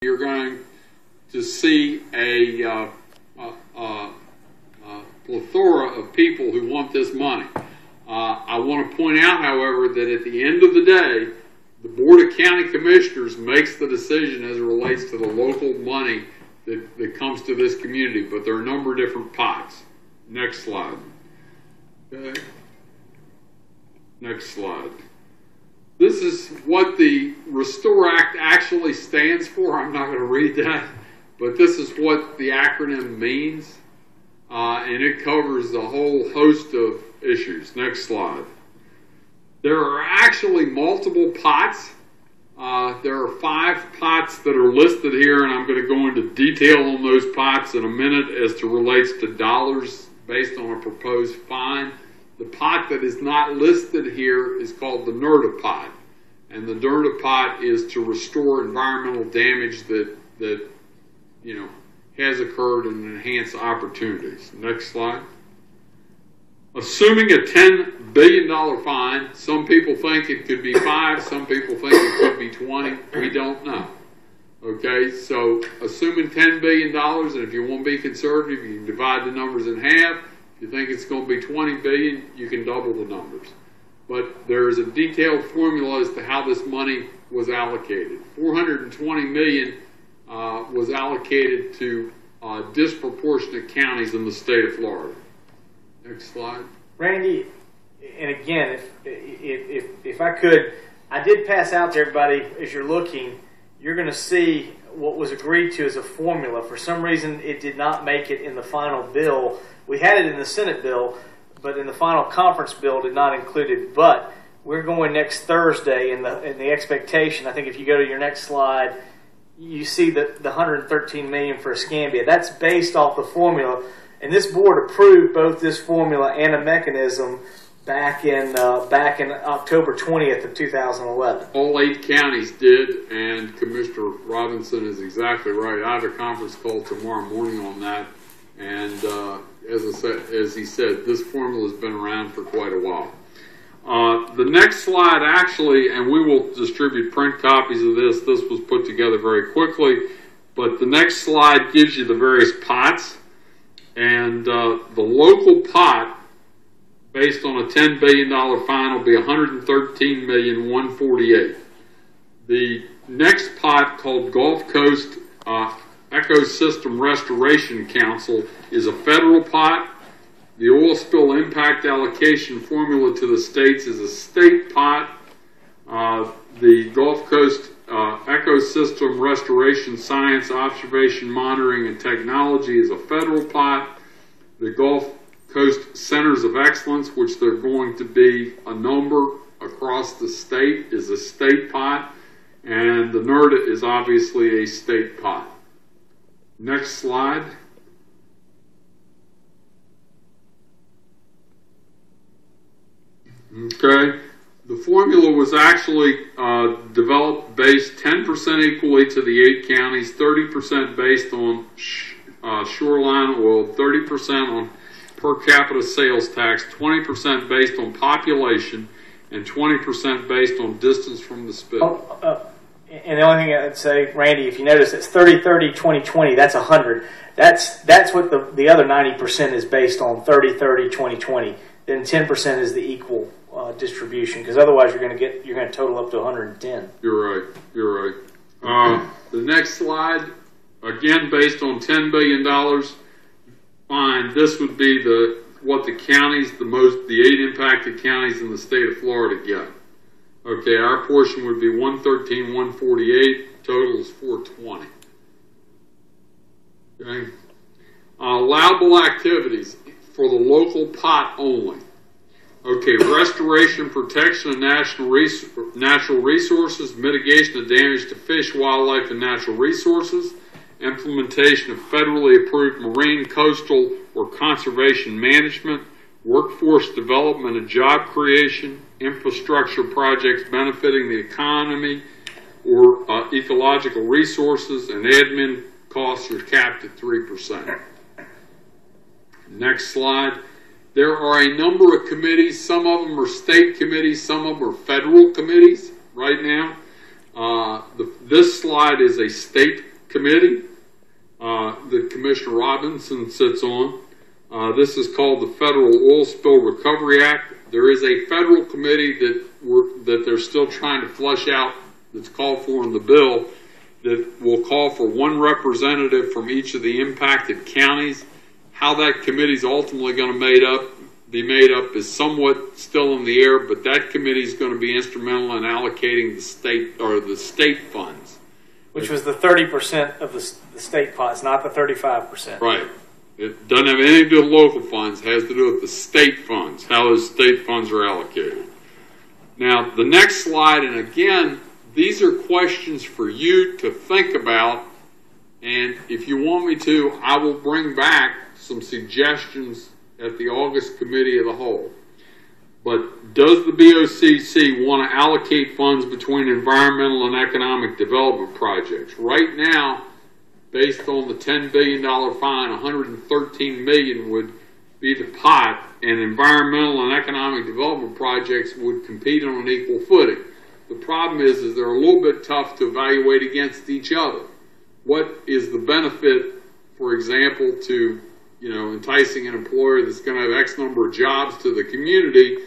you're going to see a plethora of people who want this money. I want to point out, however, that at the end of the day, the Board of County Commissioners makes the decision as it relates to the local money that comes to this community, but there are a number of different pots. Next slide. Okay. Next slide. This is what the Restore Act actually stands for. I'm not going to read that, but this is what the acronym means, and it covers a whole host of issues. Next slide. There are actually multiple pots. There are 5 pots that are listed here, and I'm going to go into detail on those pots in a minute as to relates to dollars based on a proposed fine. The pot that is not listed here is called the NERDA pot, and the NERDA pot is to restore environmental damage that has occurred and enhance opportunities. Next slide. Assuming a $10 billion fine, some people think it could be 5, some people think it could be 20. We don't know. Okay, so assuming $10 billion, and if you want to be conservative, you can divide the numbers in half. If you think it's going to be $20 billion, you can double the numbers. But there is a detailed formula as to how this money was allocated. $420 million was allocated to disproportionate counties in the state of Florida. Next slide. Randy, and again, if I could, I did pass out to everybody as you're looking. You're going to see what was agreed to as a formula. For some reason, it did not make it in the final bill. We had it in the Senate bill, but in the final conference bill did not include it. But we're going next Thursday, and the expectation, I think if you go to your next slide, you see the $113 million for Escambia. That's based off the formula, and this board approved both this formula and a mechanism back in October 20th of 2011. All 8 counties did, and Commissioner Robinson is exactly right. I have a conference call tomorrow morning on that, and as he said, this formula has been around for quite a while. The next slide actually, and we will distribute print copies of this. This was put together very quickly, but the next slide gives you the various pots, and the local pot, based on a $10 billion fine, will be $113,148,000. The next pot, called Gulf Coast Ecosystem Restoration Council, is a federal pot. The oil spill impact allocation formula to the states is a state pot. The Gulf Coast Ecosystem Restoration Science, Observation, Monitoring, and Technology is a federal pot. The Gulf Coast Centers of Excellence, which there are going to be a number across the state, is a state pot. And the NERDA is obviously a state pot. Next slide. Okay, the formula was actually developed based 10% equally to the 8 counties, 30% based on shoreline oil, 30% on per capita sales tax, 20% based on population, and 20% based on distance from the spill. And the only thing I'd say, Randy, if you notice, it's 30, 30, 20, 20. That's 100. That's what the other 90% is based on. 30, 30, 20, 20. Then 10% is the equal distribution, because otherwise you're going to total up to 110. You're right. The next slide, again based on $10 billion fine. This would be what the counties, the 8 impacted counties in the state of Florida get. Okay, our portion would be $113,148. Total is $420. Okay, allowable activities for the local pot only. Okay, restoration, protection of natural resources, mitigation of damage to fish, wildlife, and natural resources, implementation of federally approved marine, coastal, or conservation management, workforce development and job creation, infrastructure projects benefiting the economy or ecological resources, and admin costs are capped at 3%. Next slide. There are a number of committees. Some of them are state committees, some of them are federal committees right now. This slide is a state committee that Commissioner Robinson sits on. This is called the Federal Oil Spill Recovery Act. There is a federal committee that they're still trying to flush out, that's called for in the bill, that will call for one representative from each of the impacted counties. How that committee is ultimately going to be made up is somewhat still in the air, but that committee is going to be instrumental in allocating the state funds, which was the 30% of the state funds, not the 35%. Right. It doesn't have anything to do with local funds. It has to do with the state funds, how those state funds are allocated. Now, the next slide, and again, these are questions for you to think about, and if you want me to, I will bring back some suggestions at the August Committee of the Whole. But does the BOCC want to allocate funds between environmental and economic development projects? Right now, based on the $10 billion fine, $113 million would be the pot, and environmental and economic development projects would compete on an equal footing. The problem is they're a little bit tough to evaluate against each other. What is the benefit, for example, to enticing an employer that's going to have X number of jobs to the community,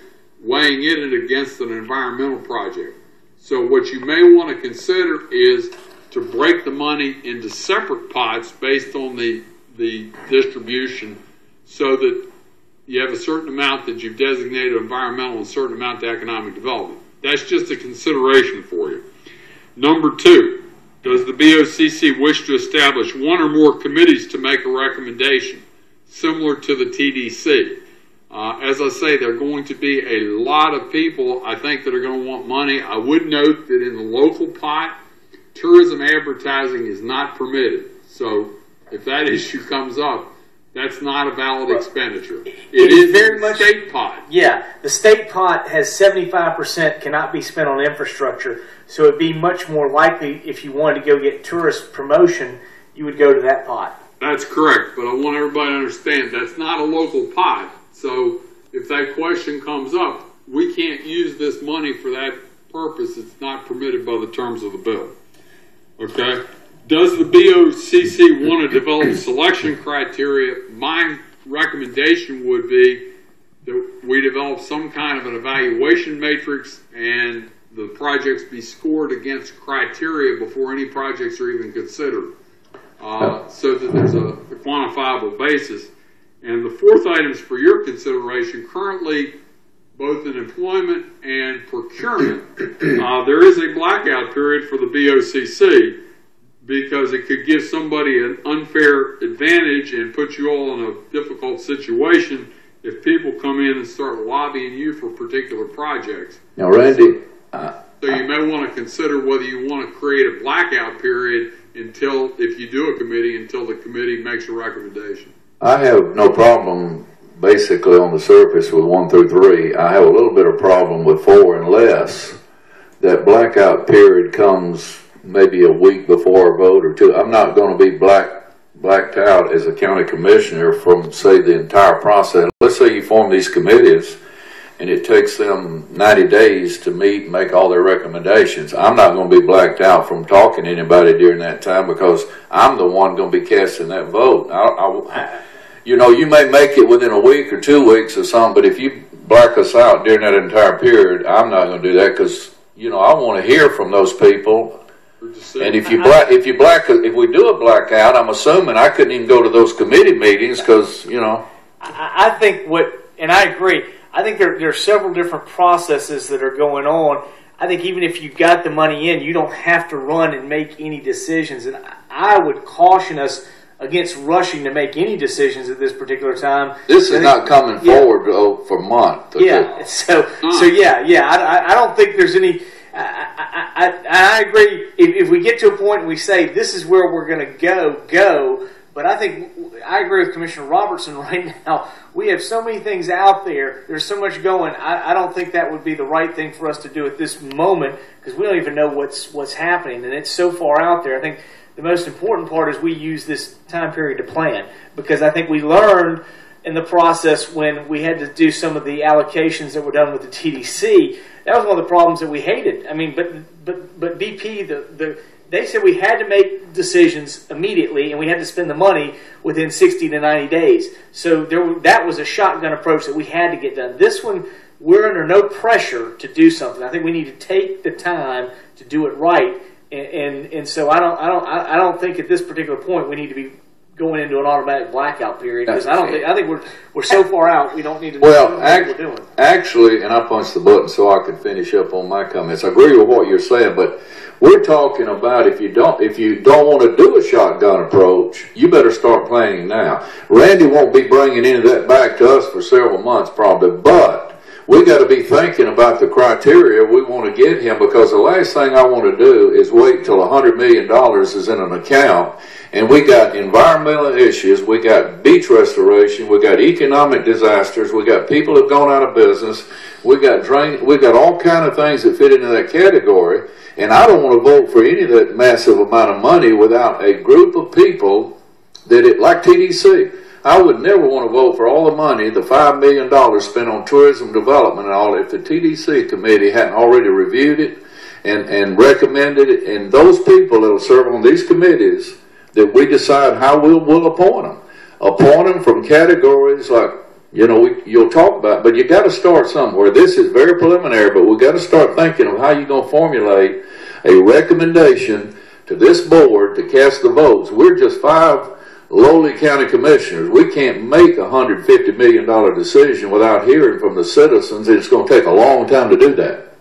weighing it against an environmental project? So what you may want to consider is to break the money into separate pots based on the distribution, so that you have a certain amount that you've designated environmental and a certain amount to economic development. That's just a consideration for you. Number two, does the BOCC wish to establish one or more committees to make a recommendation, similar to the TDC? As I say, there are going to be a lot of people, I think, that are going to want money. I would note that in the local pot, tourism advertising is not permitted. So if that issue comes up, that's not a valid expenditure. It is very much state pot. Yeah, the state pot has 75% cannot be spent on infrastructure. So it'd be much more likely, if you wanted to go get tourist promotion, you would go to that pot. That's correct, but I want everybody to understand that's not a local pot. So if that question comes up, we can't use this money for that purpose. It's not permitted by the terms of the bill. Okay? Does the BOCC want to develop selection criteria? My recommendation would be that we develop some kind of an evaluation matrix and the projects be scored against criteria before any projects are even considered, so that there's a quantifiable basis. And the fourth item is for your consideration. Currently, both in employment and procurement, there is a blackout period for the BOCC, because it could give somebody an unfair advantage and put you all in a difficult situation if people come in and start lobbying you for particular projects. Now, Randy, so you may want to consider whether you want to create a blackout period until, if you do a committee, until the committee makes a recommendation. I have no problem basically on the surface with 1 through 3. I have a little bit of problem with 4, unless that blackout period comes maybe a week before a vote or two. I'm not going to be blacked out as a county commissioner from, say, the entire process. Let's say you form these committees and it takes them 90 days to meet and make all their recommendations. I'm not going to be blacked out from talking to anybody during that time, because I'm the one going to be casting that vote. You may make it within a week or 2 weeks or something, but if you black us out during that entire period, I'm not going to do that, because I want to hear from those people. And if we do a blackout, I'm assuming I couldn't even go to those committee meetings, because I think and I agree. I think there are several different processes that are going on. I think even if you got the money in, you don't have to run and make any decisions. And I would caution us against rushing to make any decisions at this particular time. This is not coming forward for a month. Yeah. I don't think there's any. I agree. If we get to a point and we say this is where we're going to go. But I think I agree with Commissioner Robertson right now. We have so many things out there. There's so much going. I don't think that would be the right thing for us to do at this moment, because we don't even know what's happening, and it's so far out there. I think the most important part is we use this time period to plan, because I think we learned in the process when we had to do some of the allocations that were done with the TDC. That was one of the problems that we hated. I mean, but BP, they said we had to make decisions immediately, and we had to spend the money within 60 to 90 days. So that was a shotgun approach that we had to get done. This one, we're under no pressure to do something. I think we need to take the time to do it right, and so I don't think at this particular point we need to be going into an automatic blackout period, because I think we're so far out we don't need to know what we're doing. Actually, and I punched the button so I could finish up on my comments. I agree with what you're saying, but we're talking about if you don't want to do a shotgun approach, you better start planning now. Randy won't be bringing any of that back to us for several months probably, but we got to be thinking about the criteria we want to get him, because the last thing I want to do is wait till $100 million is in an account, and we got environmental issues, we got beach restoration, we got economic disasters, we got people who've gone out of business, we got all kind of things that fit into that category, and I don't want to vote for any of that massive amount of money without a group of people like TDC. I would never want to vote for all the money, the $5 million spent on tourism development and all, if the TDC committee hadn't already reviewed it and recommended it, and those people that will serve on these committees, that we decide how we'll appoint them. Appoint them from categories like, you'll talk about, but you got to start somewhere. This is very preliminary, but we got to start thinking of how you're going to formulate a recommendation to this board to cast the votes. We're just 5 lowly county commissioners. We can't make a $150 million decision without hearing from the citizens. It's going to take a long time to do that.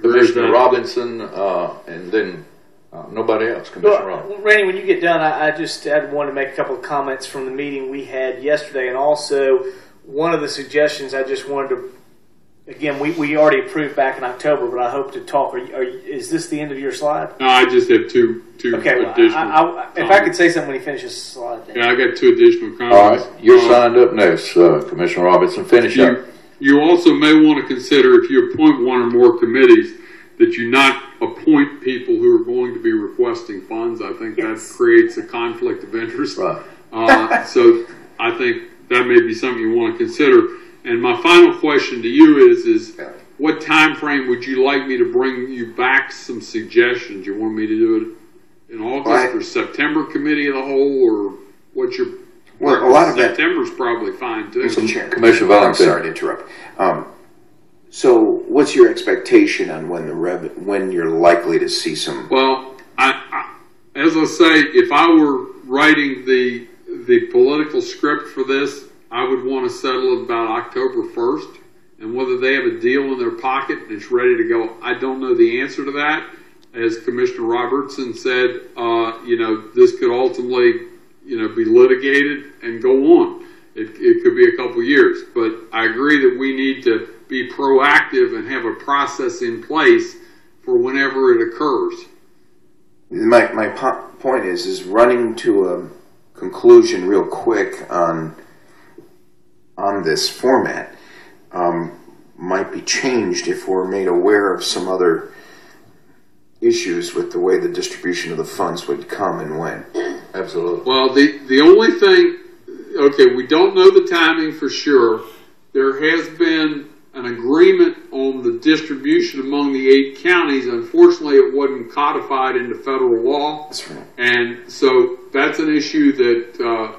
Commissioner Robinson, and then nobody else. Commissioner Robinson. Randy, when you get done, I just wanted to make a couple of comments from the meeting we had yesterday, and also one of the suggestions I just wanted to. Again, we already approved back in October, but I hope to talk. Is this the end of your slide? No, I just have two additional. If I could say something when he finishes the slide. Then. Yeah, I got 2 additional comments. All right, you're signed up next, Commissioner Robinson. Finish up. You also may want to consider, if you appoint one or more committees, that you not appoint people who are going to be requesting funds. I think that creates a conflict of interest. Right. So I think that may be something you want to consider. And my final question to you is what time frame would you like me to bring you back some suggestions? You want me to do it in August or September committee of the whole, or what's your... Well, a lot of September's probably fine too. Mr. Chair, Commissioner Valentine. I'm sorry to interrupt. So, what's your expectation on when you're likely to see some? Well, as I say, if I were writing the political script for this, I would want to settle it about October 1st, and whether they have a deal in their pocket and it's ready to go, I don't know the answer to that. As Commissioner Robertson said, this could ultimately, be litigated and go on. It could be a couple years, but I agree that we need to be proactive and have a process in place for whenever it occurs. My point is running to a conclusion real quick on this format might be changed if we're made aware of some other issues with the way the distribution of the funds would come and when. Absolutely. Well, the only thing, we don't know the timing for sure. There has been an agreement on the distribution among the 8 counties. Unfortunately, it wasn't codified into federal law. That's right. And so that's an issue that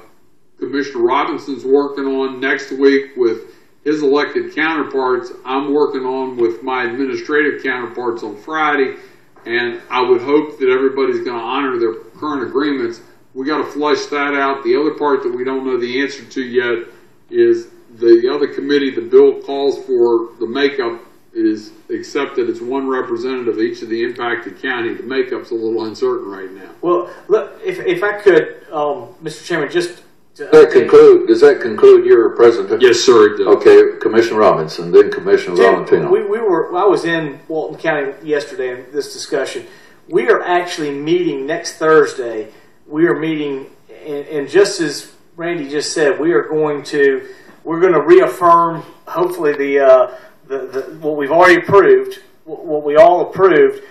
Commissioner Robinson's working on next week with his elected counterparts. I'm working on with my administrative counterparts on Friday, and I would hope that everybody's going to honor their current agreements. We got to flush that out. The other part that we don't know the answer to yet is the other committee the bill calls for. The makeup is accepted. It's 1 representative of each of the impacted county. The makeup's a little uncertain right now. Well, look, if I could, Mr. Chairman, just... Does that conclude your presentation? Yes, sir, it does. Okay, Commissioner Robinson, then Commissioner Valentino. I was in Walton County yesterday in this discussion. We are actually meeting next Thursday. We are meeting, and just as Randy just said, we're going to reaffirm hopefully the what we've already approved, what we all approved.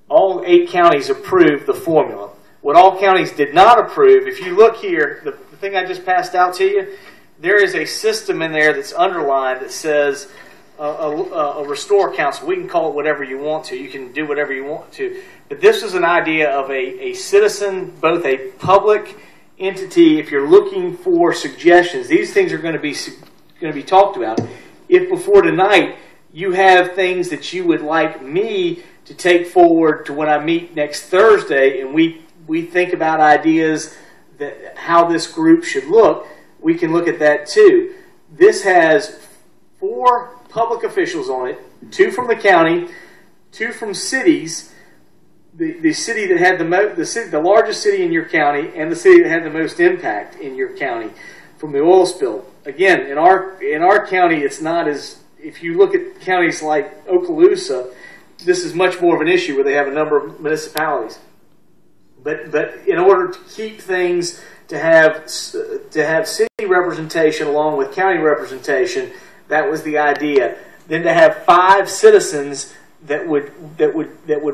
All 8 counties approved the formula. What all counties did not approve, if you look here, the thing I just passed out to you, there is a system in there that's underlined that says a restore council. We can call it whatever you want to. You can do whatever you want to. But this is an idea of a citizen, both a public entity. If you're looking for suggestions, these things are going to be talked about. If before tonight you have things that you would like me to take forward to when I meet next Thursday, and we think about ideas that how this group should look, we can look at that too. This has 4 public officials on it, 2 from the county, 2 from cities, the city that had the largest city in your county, and the city that had the most impact in your county from the oil spill. Again, in our county, it's not as, if you look at counties like Okaloosa, this is much more of an issue where they have a number of municipalities. But in order to keep things, to have city representation along with county representation, that was the idea. Then to have 5 citizens that would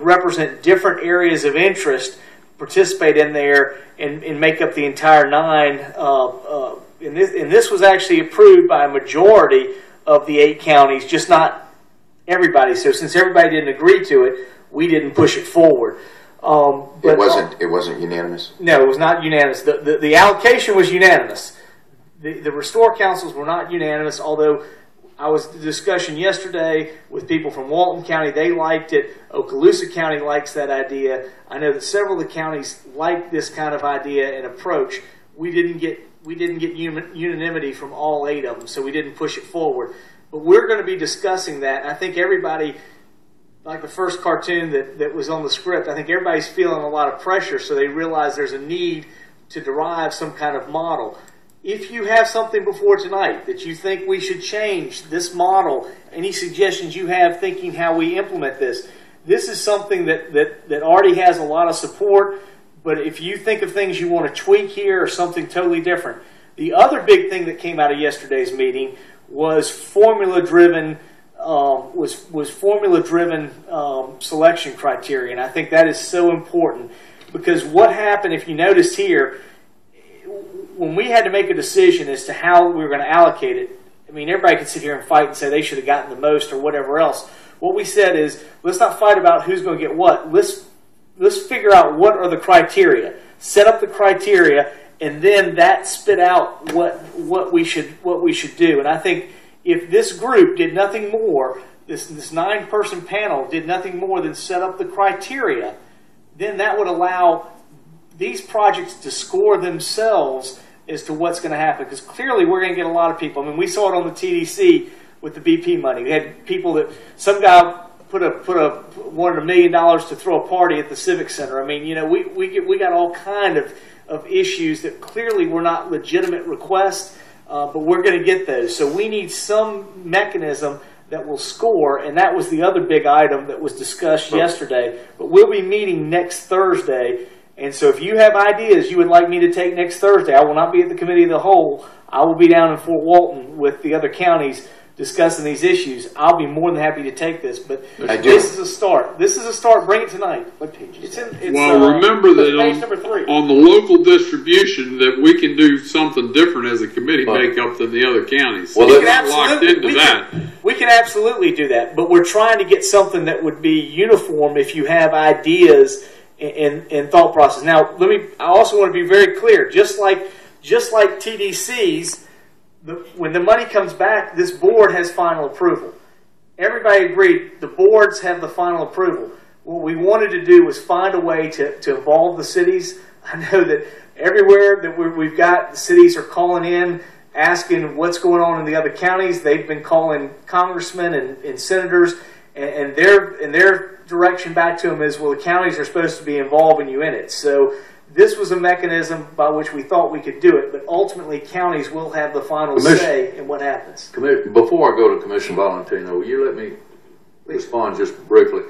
represent different areas of interest, participate in there, and make up the entire 9. And this was actually approved by a majority of the 8 counties, just not everybody. So since everybody didn't agree to it, we didn't push it forward. But It wasn't unanimous. No, it was not unanimous. The allocation was unanimous. The restore councils were not unanimous, although I was in discussion yesterday with people from Walton County. They liked it. Okaloosa County likes that idea. I know that several of the counties like this kind of idea and approach. We didn't get unanimity from all 8 of them, so we didn't push it forward. But we're going to be discussing that. I think everybody, like the first cartoon that was on the script, I think everybody's feeling a lot of pressure, so they realize there's a need to derive some kind of model. If you have something before tonight that you think we should change this model, any suggestions you have thinking how we implement this, this is something that already has a lot of support, but if you think of things you want to tweak here or something totally different. The other big thing that came out of yesterday's meeting was formula-driven selection criteria, and I think that is so important, because what happened, if you notice here, when we had to make a decision as to how we were going to allocate it, I mean, everybody could sit here and fight and say they should have gotten the most or whatever else. What we said is, let's not fight about who's going to get what. Let's figure out what are the criteria. Set up the criteria, and then that spit out what we should do. And I think if this group did nothing more, this 9-person panel did nothing more than set up the criteria, then that would allow these projects to score themselves as to what's going to happen. Because clearly we're going to get a lot of people. I mean, we saw it on the TDC with the BP money. We had people that, some guy wanted $1 million to throw a party at the Civic Center. I mean, you know, we got all kind of issues that clearly were not legitimate requests, but we're going to get those. So we need some mechanism that will score, and that was the other big item that was discussed yesterday. But we'll be meeting next Thursday, and so if you have ideas you would like me to take next Thursday, I will not be at the Committee of the Whole. I will be down in Fort Walton with the other counties discussing these issues. I'll be more than happy to take this, but this is a start. This is a start. Bring it tonight. What page is it? Remember that page number 3. on the local distribution that we can do something different as a committee makeup than the other counties. Well, we're not locked into that. We can absolutely do that, but we're trying to get something that would be uniform if you have ideas and thought process. Now, I also want to be very clear. Just like TDCs, when the money comes back, this board has final approval. Everybody agreed the boards have the final approval. What we wanted to do was find a way to involve the cities. I know that everywhere that we've got, the cities are calling in, asking what's going on in the other counties. They've been calling congressmen and senators, and their direction back to them is, well, the counties are supposed to be involving you in it. So this was a mechanism by which we thought we could do it, but ultimately counties will have the final say in what happens. Before I go to Commissioner Valentino, will you let me respond just briefly?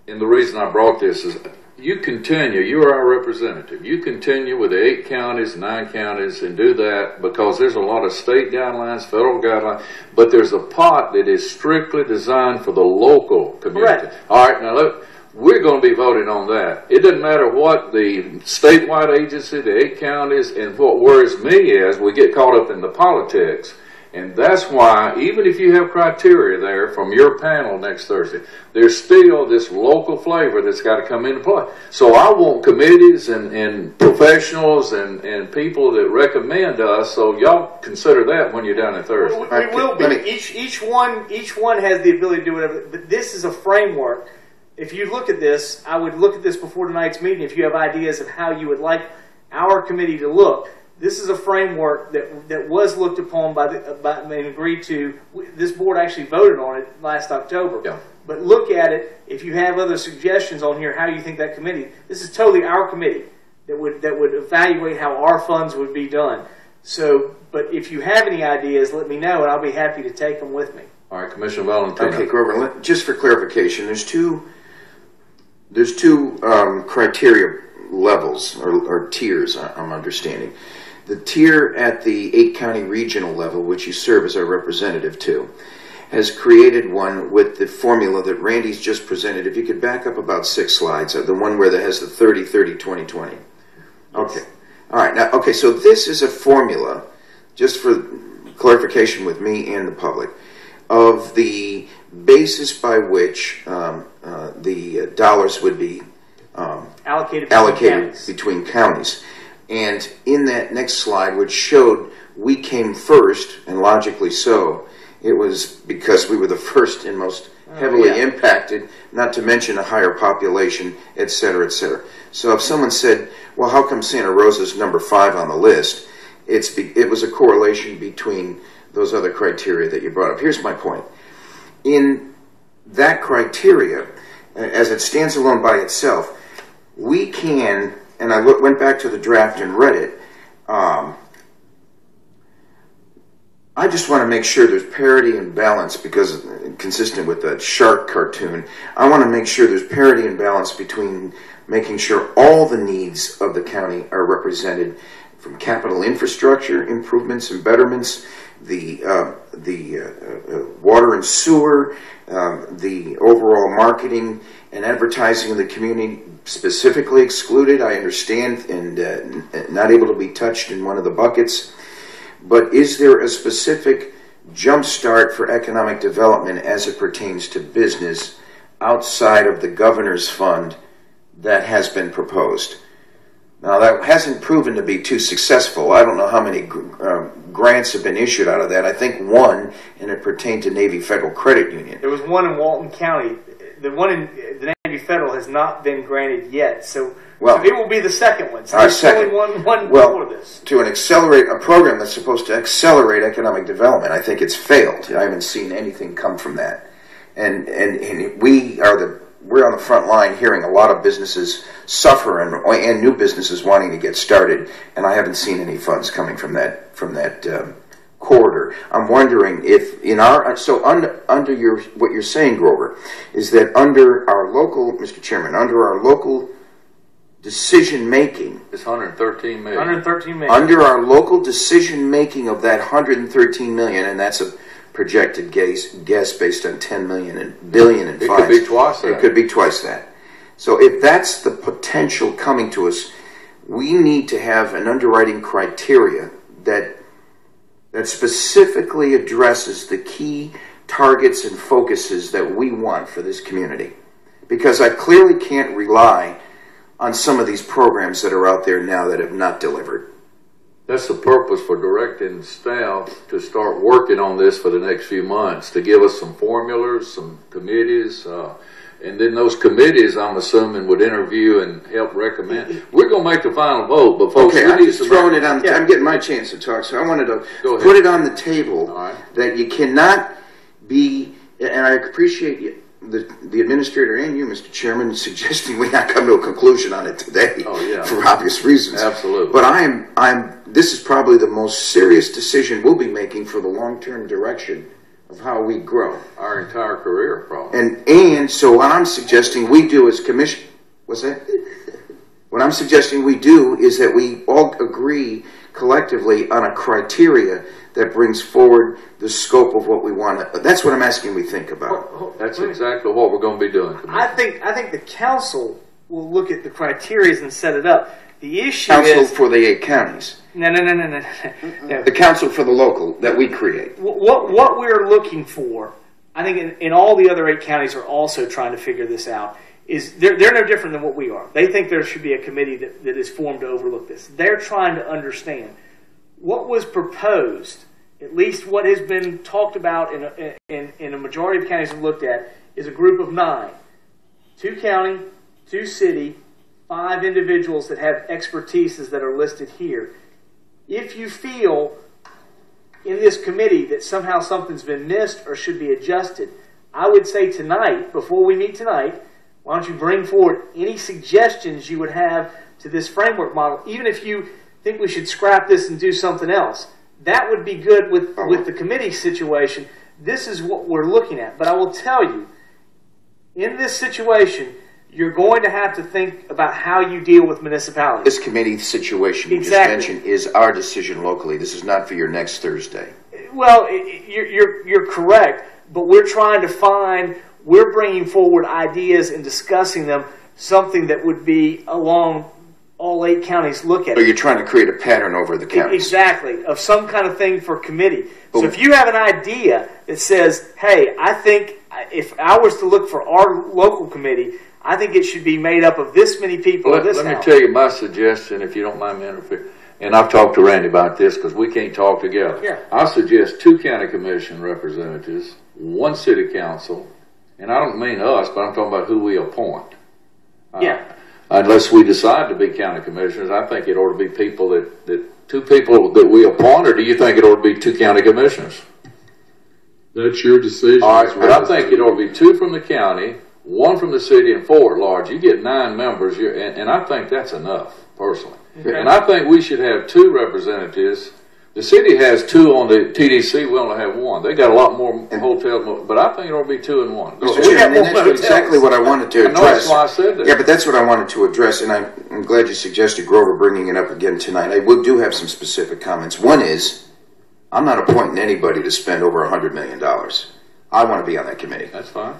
And the reason I brought this is you're our representative. You continue with the 8 counties, 9 counties, and do that, because there's a lot of state guidelines, federal guidelines, but there's a pot that is strictly designed for the local community. Correct. All right, now look. We're going to be voting on that. It doesn't matter what the statewide agency, the 8 counties, and what worries me is we get caught up in the politics. And that's why, even if you have criteria there from your panel next Thursday, there's still this local flavor that's got to come into play. So I want committees and professionals and people that recommend us, so y'all consider that when you're down there Thursday. We will be. Each one has the ability to do whatever, but this is a framework. If you look at this, I would look at this before tonight's meeting if you have ideas of how you would like our committee to look. This is a framework that was looked upon and agreed to. This board actually voted on it last October. Yeah. But look at it. If you have other suggestions on here, how you think that committee, this is totally our committee that would evaluate how our funds would be done. So, but if you have any ideas, let me know, and I'll be happy to take them with me. All right, Commissioner Valentino. Okay, Grover, just for clarification, there's two criteria levels or tiers, I'm understanding. The tier at the 8-county regional level, which you serve as our representative to, has created one with the formula that Randy's just presented. If you could back up about 6 slides, the one where that has the 30-30-20-20. Okay. All right. Now, okay, so this is a formula, just for clarification with me and the public, of the basis by which the dollars would be allocated between counties. And in that next slide, which showed we came first, and logically so, it was because we were the first and most heavily impacted, not to mention a higher population, et cetera, et cetera. So if someone said, well, how come Santa Rosa's number 5 on the list? It was a correlation between those other criteria that you brought up. Here's my point. In that criteria, as it stands alone by itself, we can, and I went back to the draft and read it, I just want to make sure there's parity and balance, because consistent with that shark cartoon, I want to make sure there's parity and balance between making sure all the needs of the county are represented, from capital infrastructure improvements and betterments, the water and sewer, the overall marketing and advertising of the community specifically excluded, I understand, and not able to be touched in one of the buckets. But is there a specific jump start for economic development as it pertains to business outside of the governor's fund that has been proposed? Now, that hasn't proven to be too successful. I don't know how many grants have been issued out of that. I think one, and it pertained to Navy Federal Credit Union. There was one in Walton County. The one in the Navy Federal has not been granted yet. So it will be the second one. So there's only one before this. To accelerate a program that's supposed to accelerate economic development, I think it's failed. I haven't seen anything come from that. And we're on the front line hearing a lot of businesses suffer and new businesses wanting to get started, and I haven't seen any funds coming from that corridor. I'm wondering if under what you're saying, Grover, is that under our local, Mr. Chairman, under our local decision making, it's 113 million. 113 million. Under our local decision making of that 113 million, and that's a projected guess based on 10 million and billion and fines. It could be twice that. It could be twice that. So if that's the potential coming to us, we need to have an underwriting criteria that specifically addresses the key targets and focuses that we want for this community. Because I clearly can't rely on some of these programs that are out there now that have not delivered. That's the purpose for directing staff to start working on this for the next few months, to give us some formulas, some committees, and then those committees, I'm assuming, would interview and help recommend. We're going to make the final vote, but folks, I'm just throwing it on. I'm getting my chance to talk, so I wanted to put it on the table that you cannot be, and I appreciate you, the administrator and you, Mr. Chairman, suggesting we not come to a conclusion on it today for obvious reasons. Absolutely. But this is probably the most serious decision we'll be making for the long-term direction of how we grow. Our entire career, probably. And so what I'm suggesting we do as commission, what's that? What I'm suggesting we do is that we all agree collectively on a criteria that brings forward the scope of what we want to. That's what I'm asking we think about. That's exactly what we're going to be doing. I think the council will look at the criteria and set it up. The issue Council is for the 8 counties. no. The council for the local that we create. What we're looking for, I think, in all the other 8 counties are also trying to figure this out. Is they're no different than what we are. They think there should be a committee that is formed to overlook this. They're trying to understand what was proposed. At least what has been talked about in a majority of counties we've looked at is a group of 9. 2 county, 2 city, 5 individuals that have expertises that are listed here. If you feel in this committee that somehow something's been missed or should be adjusted, I would say tonight, before we meet tonight, why don't you bring forward any suggestions you would have to this framework model, even if you think we should scrap this and do something else. That would be good with the committee situation. This is what we're looking at. But I will tell you, in this situation, you're going to have to think about how you deal with municipalities. This committee situation you just mentioned is our decision locally. This is not for your next Thursday. Well, you're correct, but we're bringing forward ideas and discussing them, something that would be along all 8 counties look at it. So you're trying to create a pattern over the counties. Exactly, of some kind of thing for committee. So if you have an idea that says, hey, I think if I was to look for our local committee, I think it should be made up of this many people. Let me tell you my suggestion, if you don't mind me interfering. And I've talked to Randy about this because we can't talk together. Yeah. I suggest 2 county commission representatives, 1 city council, and I don't mean us, but I'm talking about who we appoint. Yeah. Unless we decide to be county commissioners, I think it ought to be people that 2 people that we appoint, or do you think it ought to be 2 county commissioners? That's your decision. All right, but I think it ought to be 2 from the county, 1 from the city, and 4 at large. You get 9 members, and I think that's enough, personally. Okay. And I think we should have 2 representatives. The city has 2 on the TDC. We only have 1. They got a lot more hotels, but I think it ought to be 2 and 1. Mr. Chairman, that's exactly what I wanted to address. I know that's why I said that. Yeah, but that's what I wanted to address, and I'm glad you suggested Grover bringing it up again tonight. I do have some specific comments. One is, I'm not appointing anybody to spend over $100 million. I want to be on that committee. That's fine.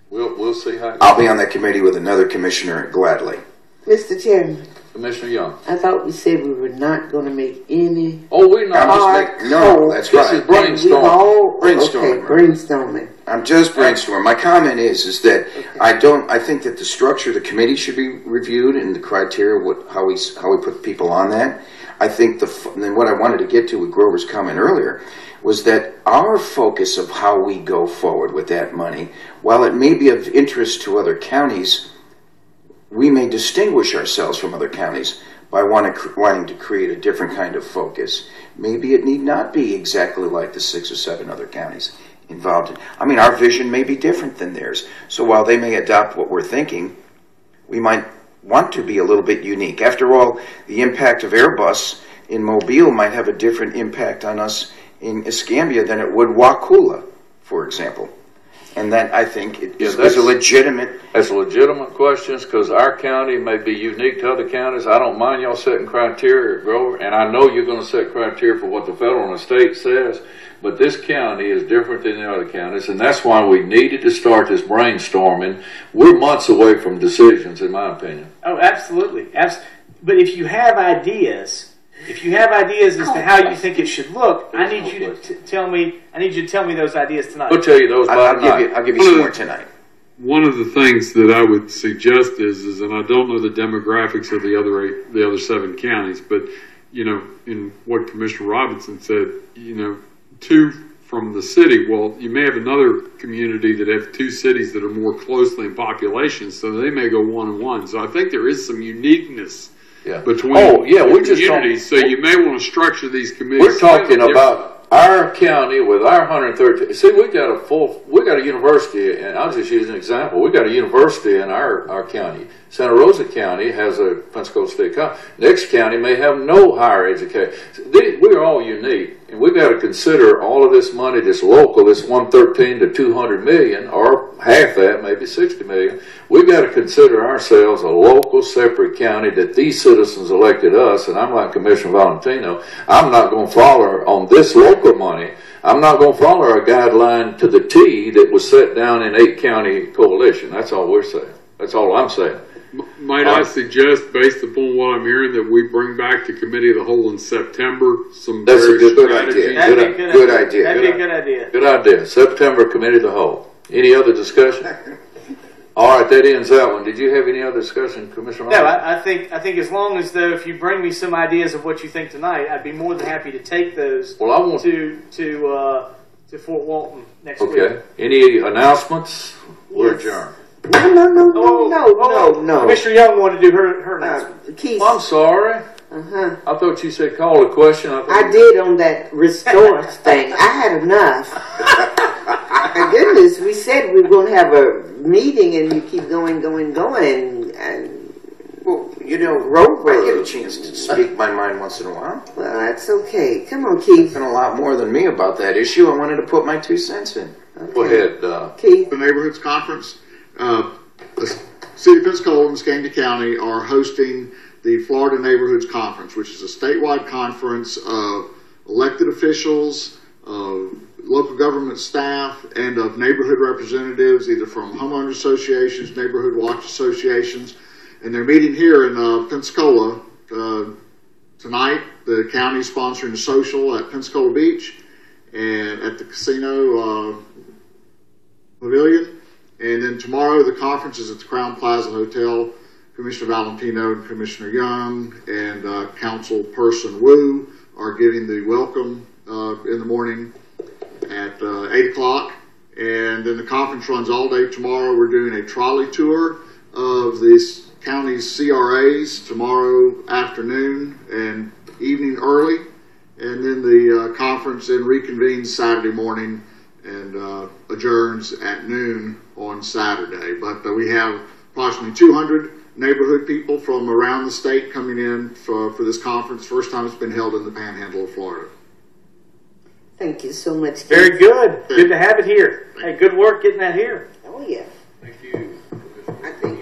We'll see how. I'll be on that committee with another commissioner gladly. Mr. Chairman. Commissioner Young. I thought we said we were not going to make any. Oh, we're not. No, that's right. This is brainstorming. Brainstorming. Okay, brainstorming. I'm just brainstorming. My comment is that I think that the structure of the committee should be reviewed and the criteria, how we put people on that. I think then what I wanted to get to with Grover's comment earlier was that our focus of how we go forward with that money, while it may be of interest to other counties, we may distinguish ourselves from other counties by wanting to create a different kind of focus. Maybe it need not be exactly like the 6 or 7 other counties involved in. I mean, our vision may be different than theirs. So while they may adopt what we're thinking, we might want to be a little bit unique. After all, the impact of Airbus in Mobile might have a different impact on us in Escambia than it would Wakulla, for example. And that, I think, is a legitimate... That's legitimate questions, because our county may be unique to other counties. I don't mind y'all setting criteria, Grover, and I know you're going to set criteria for what the federal and the state says, but this county is different than the other counties, and that's why we needed to start this brainstorming. We're months away from decisions, in my opinion. Oh, absolutely. But if you have ideas... as to how you think it should look, I need you to tell me. I need you to tell me those ideas tonight. We'll tell you those. I'll give you some more tonight. One of the things that I would suggest is, and I don't know the demographics of the other 7 counties, but in what Commissioner Robinson said, 2 from the city. Well, you may have another community that have 2 cities that are more closely in population, so they may go 1 and 1. So I think there is some uniqueness. Yeah. Between communities, so you may want to structure these committees. We're talking about our county with our 130. See, we got a university, and I'll just use an example. We got a university in our county. Santa Rosa County has a Pensacola State College. Next county may have no higher education. We're all unique, and we've got to consider all of this money that's local, this 113 to 200 million, or half that, maybe 60 million. We've got to consider ourselves a local, separate county that these citizens elected us, and I'm like Commissioner Valentino. I'm not going to follow on this local money. I'm not going to follow a guideline to the T that was set down in 8 county coalition. That's all we're saying. That's all I'm saying. Might I suggest, based upon what I'm hearing, that we bring back to committee of the whole in September some That's a various good strategies? idea. That'd be a Good idea. That'd be a good idea. Good idea. September committee of the whole. Any other discussion? All right, that ends that one. Did you have any other discussion, Commissioner? No, Ryan? I think as long as though if you bring me some ideas of what you think tonight, I'd be more than happy to take those Well, I want to Fort Walton next week. Okay. Any announcements? We're Yes. adjourned. No. Commissioner Young wanted to do her announcement. Keith. I'm sorry. Uh-huh. I thought you said call a question. I did on that restore thing. I had enough. My goodness, we said we were going to have a meeting, and you keep going, and Well, you know, road I get a rage. chance to speak my mind once in a while. Well, that's okay. Come on, Keith. Been a lot more than me about that issue. I wanted to put my 2 cents in. Go ahead. Keith. The Neighborhoods Conference. The City of Pensacola and Escambia County are hosting the Florida Neighborhoods Conference, which is a statewide conference of elected officials, of local government staff, and of neighborhood representatives, either from homeowner associations, neighborhood watch associations. And they're meeting here in Pensacola tonight. The county is sponsoring a social at Pensacola Beach and at the casino pavilion. And then tomorrow the conference is at the Crown Plaza Hotel. Commissioner Valentino and Commissioner Young and Councilperson Wu are giving the welcome in the morning at 8 o'clock. And then the conference runs all day tomorrow. We're doing a trolley tour of this county's CRAs tomorrow afternoon and evening early. And then the conference then reconvenes Saturday morning and adjourns at noon on Saturday. But we have approximately 200 neighborhood people from around the state coming in for this conference. First time it's been held in the Panhandle of Florida. Thank you so much, Keith. Very good. Good to have it here. Hey, good work getting that here. Oh, yeah. Thank you. I think